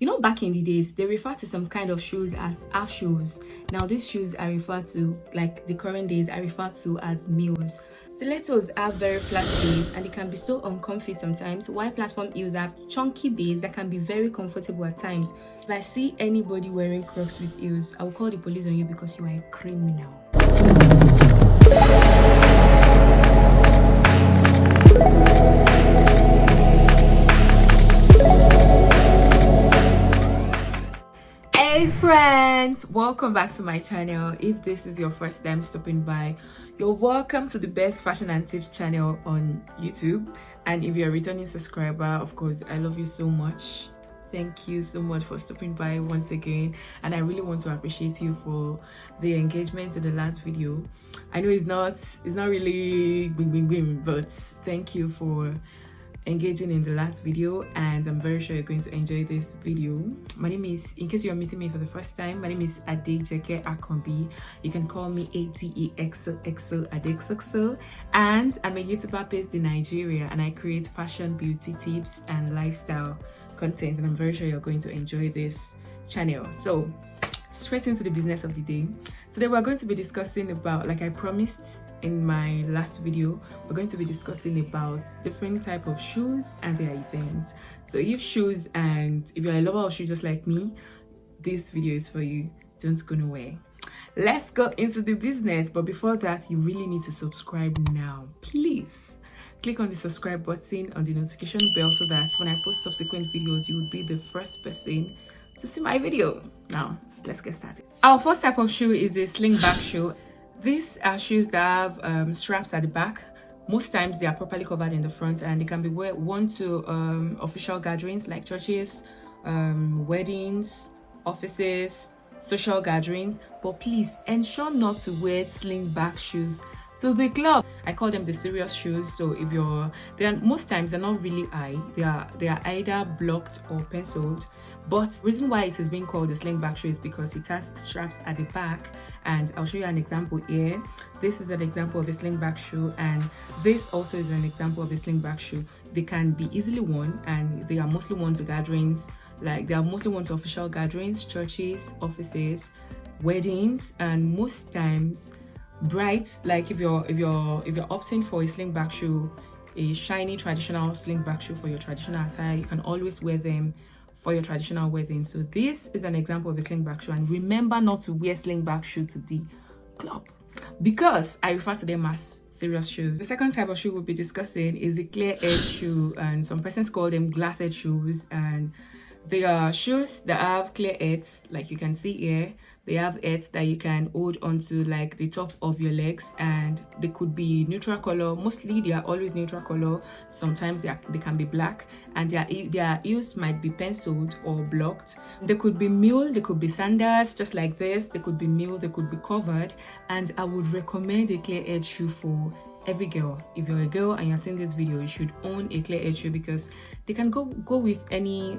You know, back in the days, they refer to some kind of shoes as half shoes. Now, these shoes are referred to, like the current days, are referred to as mules. Stilettos have very flat base and they can be so uncomfy sometimes, while platform heels have chunky base that can be very comfortable at times. If I see anybody wearing Crocs with heels, I will call the police on you because you are a criminal. Hey friends, welcome back to my channel. If this is your first time stopping by, you're welcome to the best fashion and tips channel on YouTube. And if you're a returning subscriber, of course, I love you so much. Thank you so much for stopping by once again, and I really want to appreciate you for the engagement in the last video. I know it's not really bing, but thank you for engaging in the last video, and I'm very sure you're going to enjoy this video. My name is, in case you're meeting me for the first time, my name is Adejeke Akombi. You can call me ATEXO Adexoxo, and I'm a YouTuber based in Nigeria, and I create fashion, beauty tips and lifestyle content, and I'm very sure you're going to enjoy this channel. So straight into the business of the day. Today we're going to be discussing about, like I promised in my last video, we're going to be discussing about different type of shoes and their events. So if you're a lover of shoes just like me, this video is for you. Don't go nowhere. Let's go into the business, but before that, you really need to subscribe now. Please click on the subscribe button, on the notification bell, so that when I post subsequent videos, you will be the first person to see my video. Now let's get started. Our first type of shoe is a slingback shoe. These are shoes that have straps at the back. Most times they are properly covered in the front, and they can be worn to official gatherings like churches, weddings, offices, social gatherings. But please ensure not to wear slingback shoes to the club. I call them the serious shoes. So most times they're not really high. They are either blocked or penciled. But the reason why it is being called a slingback shoe is because it has straps at the back, and I'll show you an example here. This is an example of a slingback shoe, and this also is an example of a slingback shoe. They can be easily worn, and they are mostly worn to gatherings, like they are mostly worn to official gatherings, churches, offices, weddings, and most times brides. Like if you're opting for a slingback shoe, a shiny traditional slingback shoe for your traditional attire, you can always wear them for your traditional wedding. So this is an example of a slingback shoe, and remember not to wear slingback shoe to the club because I refer to them as serious shoes. The second type of shoe we'll be discussing is a clear edge shoe, and some persons call them glass edge shoes, and they are shoes that have clear edges, like you can see here. They have edges that you can hold onto like the top of your legs, and they could be neutral color. Mostly they are always neutral color. Sometimes they can be black, and their heels might be penciled or blocked. They could be mule, they could be sandals, just like this. They could be mule, they could be covered, and I would recommend a clear edge shoe for every girl. If you're a girl and you're seeing this video, you should own a clear edge shoe because they can go with any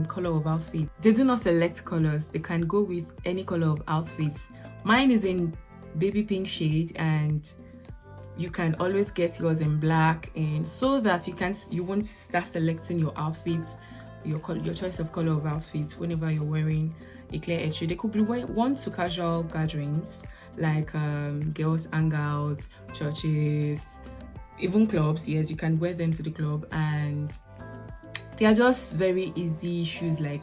color of outfit. They do not select colors. They can go with any color of outfits. Mine is in baby pink shade, and you can always get yours in black, and so that you won't start selecting your outfits, your choice of color of outfits whenever you're wearing a clear edge shoe. They could be worn to casual gatherings like girls hangouts, churches, even clubs. Yes, you can wear them to the club, and they are just very easy shoes, like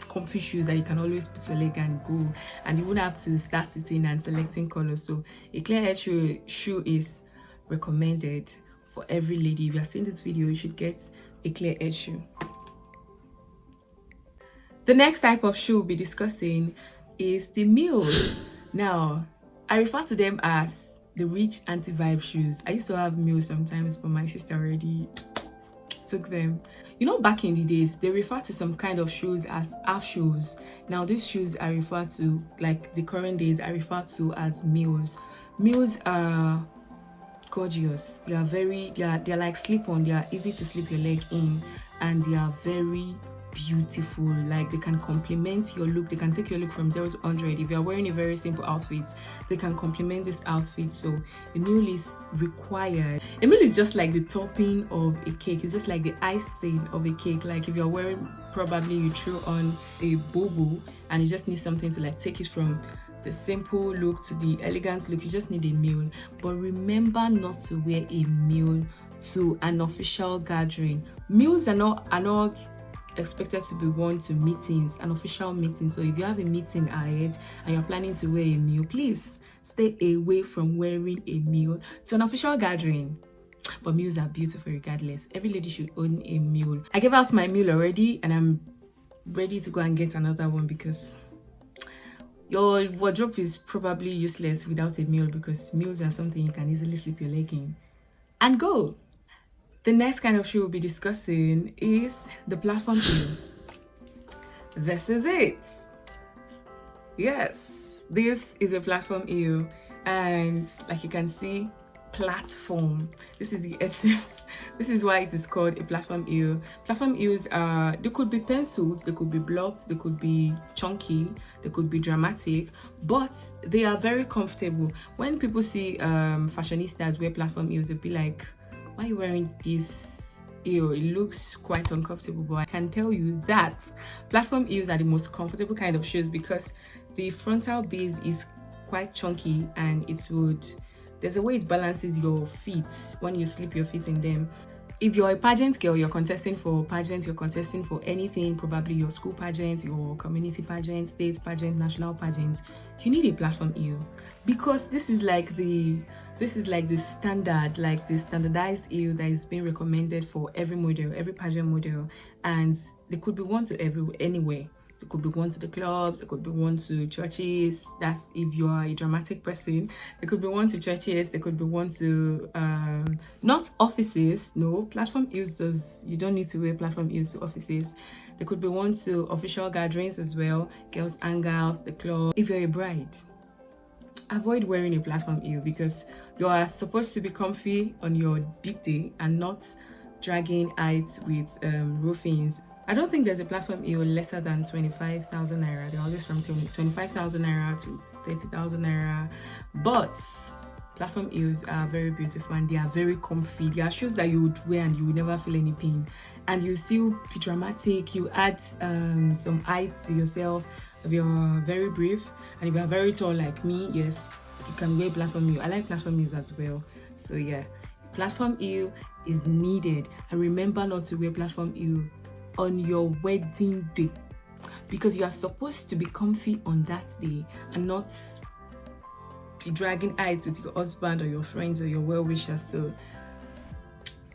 comfy shoes that you can always put your leg and go, and you won't have to start sitting and selecting colors. So a clear edge shoe is recommended for every lady. If you are seeing this video, you should get a clear edge shoe. The next type of shoe we'll be discussing is the Mules. Now, I refer to them as the rich anti-vibe shoes. I used to have Mules sometimes, but my sister already took them. You know, back in the days, they refer to some kind of shoes as half shoes. Now, these shoes are referred to, like the current days, are referred to as Mules. Mules are gorgeous. They are like slip-on. They are easy to slip your leg in, and they are very beautiful. Like they can complement your look. They can take your look from 0 to 100. If you're wearing a very simple outfit, they can complement this outfit. So a mule is required. A mule is just like the topping of a cake. It's just like the icing of a cake. Like if you're wearing probably you threw on a bobo and you just need something to like take it from the simple look to the elegant look. You just need a mule. But remember not to wear a mule to an official gathering. Mules are not expected to be worn to meetings, an official meeting. So if you have a meeting ahead and you're planning to wear a mule, please stay away from wearing a mule to an official gathering. But mules are beautiful regardless. Every lady should own a mule. I gave out my mule already and I'm ready to go and get another one because your wardrobe is probably useless without a mule, because mules are something you can easily slip your leg in and go. The next kind of shoe we'll be discussing is the platform heel. This is it. Yes, this is a platform heel, and like you can see, platform. This is the essence. This is why it is called a platform heel. Platform heels are, they could be penciled, they could be blocked, they could be chunky, they could be dramatic, but they are very comfortable. When people see fashionistas wear platform heels, they'll be like, why are you wearing this heel? It looks quite uncomfortable. But I can tell you that platform heels are the most comfortable kind of shoes because the frontal base is quite chunky and there's a way it balances your feet when you slip your feet in them. If you're a pageant girl, you're contesting for pageant, you're contesting for anything, probably your school pageant, your community pageant, state pageant, national pageant, you need a platform heel, because this is like the standard, like the standardized heel that is being recommended for every model, every pageant model, and they could be worn to anywhere. It could be worn to the clubs, it could be worn to churches. That's if you are a dramatic person. They could be worn to churches, they could be worn to not offices. No, platform heels you don't need to wear platform heels to offices. They could be worn to official gatherings as well, girls hangouts, the club. If you're a bride, avoid wearing a platform heel because you are supposed to be comfy on your big day and not dragging heights with roofings. I don't think there's a platform heel lesser than 25,000 naira. They're always from 25,000 naira to 30,000 naira. But platform heels are very beautiful and they are very comfy. They are shoes that you would wear and you would never feel any pain. And you still be dramatic. You add some height to yourself. If you're very brief and if you're very tall like me, yes, you can wear platform heel. I like platform heels as well. So yeah, platform heel is needed. And remember not to wear platform heel on your wedding day, because you are supposed to be comfy on that day and not be dragging heights with your husband or your friends or your well-wishers. So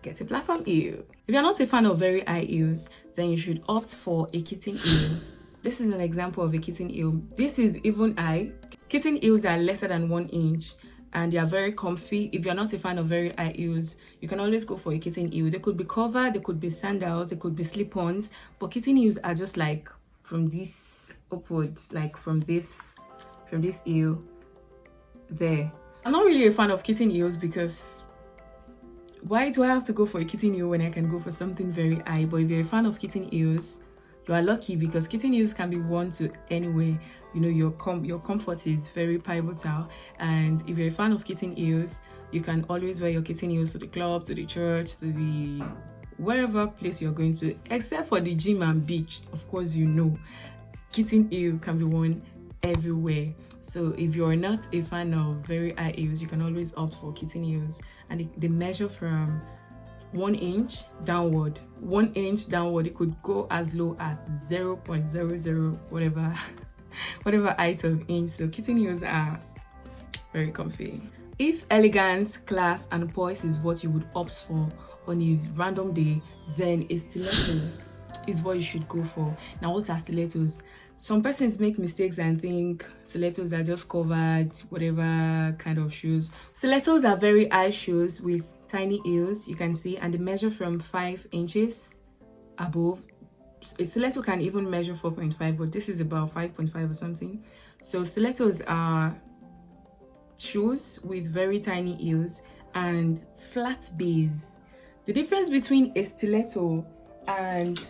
get a platform heel. If you're not a fan of very high heels, then you should opt for a kitten heel. This is an example of a kitten heel. This is even high. Kitten heels are lesser than 1 inch and they are very comfy. If you're not a fan of very high heels, you can always go for a kitten heel. They could be covered, they could be sandals, they could be slip-ons, but kitten heels are just like from this upwards, like from this heel there. I'm not really a fan of kitten heels because why do I have to go for a kitten heel when I can go for something very high? But if you're a fan of kitten heels, you are lucky because kitten heels can be worn to anywhere. You know, your comfort is very pivotal. And if you're a fan of kitten heels, you can always wear your kitten heels to the club, to the church, to the wherever place you're going to, except for the gym and beach. Of course, you know, kitten heel can be worn everywhere. So if you're not a fan of very high heels, you can always opt for kitten heels, and they measure from 1 inch downward. 1 inch downward. It could go as low as 0.00 whatever height of inch. So kitten heels are very comfy. If elegance, class and poise is what you would opt for on a random day, then a stiletto is what you should go for. Now, what are stilettos? Some persons make mistakes and think stilettos are just covered whatever kind of shoes. Stilettos are very high shoes with tiny heels, you can see, and they measure from 5 inches above. A stiletto can even measure 4.5, but this is about 5.5 or something. So stilettos are shoes with very tiny heels and flat base. The difference between a stiletto and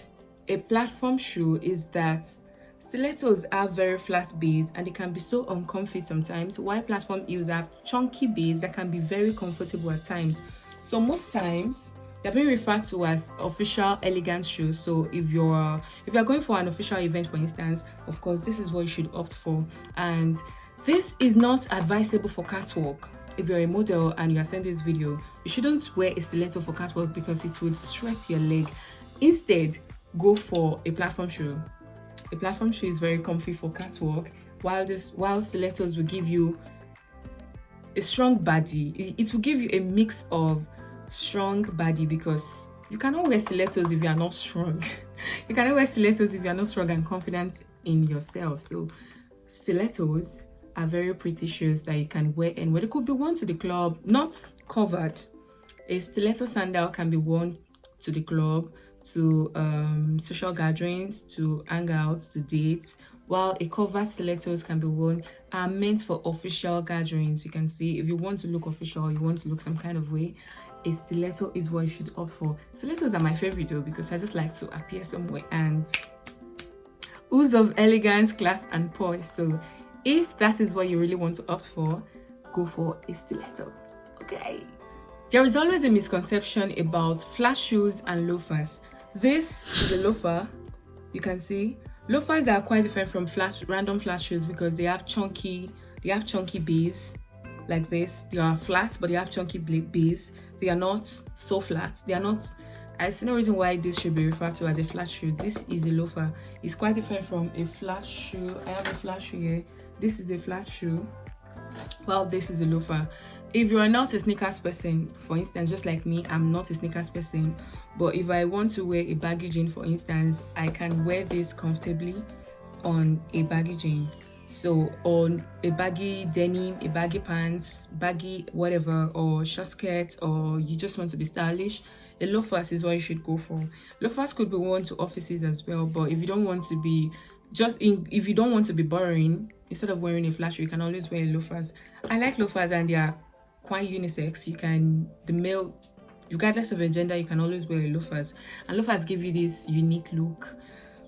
a platform shoe is that stilettos have very flat base and they can be so uncomfy sometimes, while platform heels have chunky base that can be very comfortable at times. So most times they're being referred to as official elegant shoes. So if you're going for an official event, for instance, of course this is what you should opt for. And this is not advisable for catwalk. If you're a model and you are sending this video, you shouldn't wear a stiletto for catwalk because it would stress your leg. Instead, go for a platform shoe. A platform shoe is very comfy for catwalk, while stilettos will give you a strong body. It will give you a mix of strong body, because you cannot wear stilettos if you are not strong. You cannot wear stilettos if you are not strong and confident in yourself. So stilettos are very pretty shoes that you can wear, and it could be worn to the club, not covered. A stiletto sandal can be worn to the club, to social gatherings, to hangouts, to dates, while a covered stilettos can be worn, are meant for official gatherings. You can see, if you want to look official, you want to look some kind of way, a stiletto is what you should opt for. Stilettos are my favorite though, because I just like to appear somewhere and ooze of elegance, class and poise. So if that is what you really want to opt for, go for a stiletto. Okay. There is always a misconception about flat shoes and loafers. This is a loafer. You can see loafers are quite different from random flat shoes, because they have chunky base like this. They are flat, but they have chunky base. They are not so flat. They are not. I see no reason why this should be referred to as a flat shoe. This is a loafer. It's quite different from a flat shoe. I have a flat shoe here. This is a flat shoe, well, this is a loafer. If you are not a sneakers person, for instance, just like me, I'm not a sneakers person, but if I want to wear a baggy jean, for instance, I can wear this comfortably on a baggy jean. So on a baggy denim, a baggy pants, baggy whatever, or short skirt, or you just want to be stylish, a loafers is what you should go for. Loafers could be worn to offices as well, but if you don't want to be if you don't want to be boring, instead of wearing a flat shoe, you can always wear loafers. I like loafers, and they are quite unisex. The male, regardless of your gender, you can always wear loafers, and loafers give you this unique look.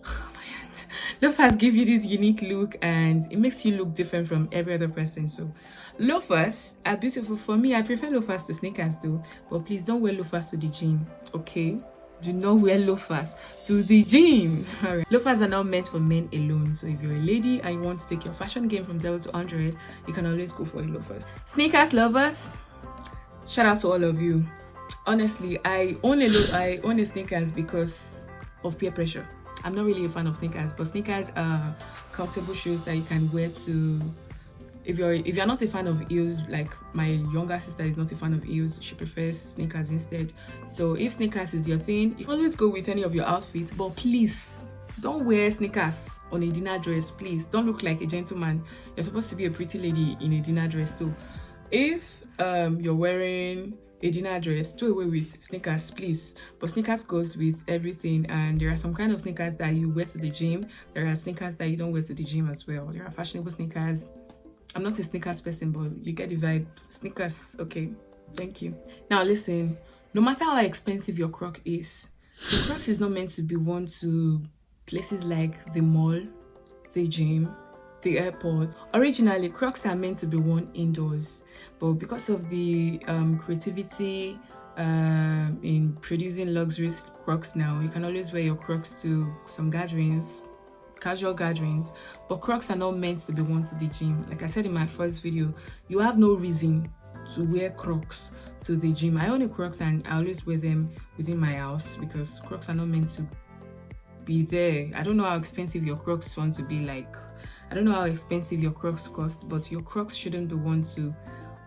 Oh my god, loafers give you this unique look, and it makes you look different from every other person. So loafers are beautiful. For me, I prefer loafers to sneakers though, but please don't wear loafers to the gym, okay? Do not wear loafers to the gym. All right. Loafers are not meant for men alone. So if you're a lady and you want to take your fashion game from 0 to 100, you can always go for a loafers. Sneakers lovers, shout out to all of you. Honestly, I own a sneakers because of peer pressure. I'm not really a fan of sneakers, but sneakers are comfortable shoes that you can wear to. If you're not a fan of heels, like my younger sister is not a fan of heels, she prefers sneakers instead. So if sneakers is your thing, you can always go with any of your outfits, but please don't wear sneakers on a dinner dress. Please don't look like a gentleman. You're supposed to be a pretty lady in a dinner dress. So if you're wearing a dinner dress, do away with sneakers, please. But sneakers goes with everything, and there are some kind of sneakers that you wear to the gym. There are sneakers that you don't wear to the gym as well. There are fashionable sneakers. I'm not a sneakers person, but you get the vibe. Sneakers, okay, thank you. Now listen, no matter how expensive your Croc is, the Crocs is not meant to be worn to places like the mall, the gym, the airport. Originally, Crocs are meant to be worn indoors, but because of the creativity in producing luxury Crocs now, you can always wear your Crocs to some gatherings, casual gatherings, but Crocs are not meant to be worn to the gym. Like I said in my first video, you have no reason to wear Crocs to the gym. I own a Crocs and I always wear them within my house because Crocs are not meant to be there. I don't know how expensive your Crocs want to be. Like, I don't know how expensive your Crocs cost, but your Crocs shouldn't be worn to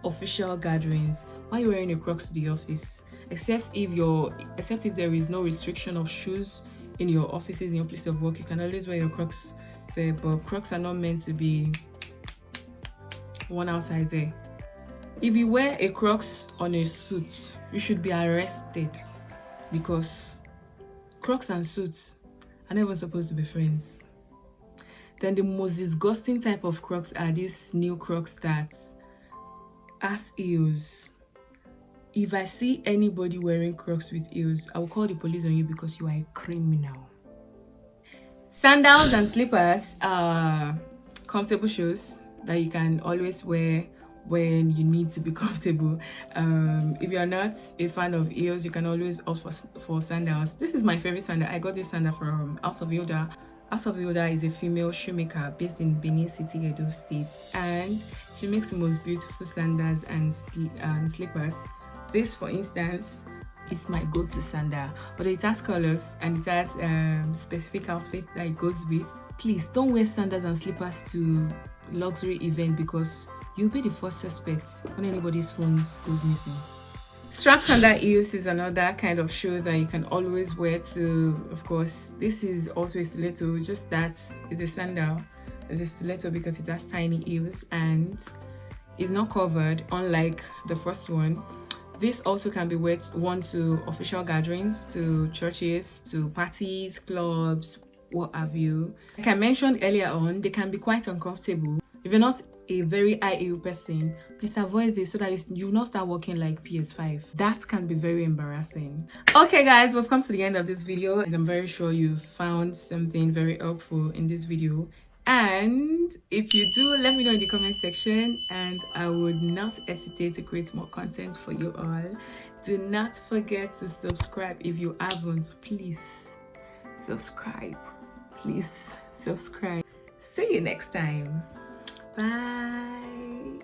official gatherings. Why are you wearing your Crocs to the office? Except if there is no restriction of shoes in your offices, in your place of work, you can always wear your Crocs there, but Crocs are not meant to be worn outside there. If you wear a Crocs on a suit, you should be arrested, because Crocs and suits are never supposed to be friends. Then the most disgusting type of Crocs are these new Crocs that has heels. If I see anybody wearing Crocs with heels, I will call the police on you because you are a criminal. Sandals and slippers are comfortable shoes that you can always wear when you need to be comfortable. If you're not a fan of heels, you can always opt for sandals. This is my favorite sandal. I got this sandal from House of Yoda. House of Yoda is a female shoemaker based in Benin City, Edo State, and she makes the most beautiful sandals and slippers. This, for instance, is my go-to sandal, but it has colors and it has specific outfits that it goes with. Please don't wear sandals and slippers to luxury event, because you'll be the first suspect when anybody's phones goes missing. Strap sandal heels is another kind of shoe that you can always wear to, of course, this is also a stiletto, just that it's a sandal. It's a stiletto because it has tiny heels and it's not covered, unlike the first one. This also can be worn to official gatherings, to churches, to parties, clubs, what have you. Like I mentioned earlier on, they can be quite uncomfortable. If you're not a very high heel person, please avoid this so that you will not start walking like PS5. That can be very embarrassing. Okay guys, we've come to the end of this video and I'm very sure you found something very helpful in this video. And if you do, let me know in the comment section and I would not hesitate to create more content for you all. Do not forget to subscribe if you haven't. Please subscribe. Please subscribe. See you next time. Bye.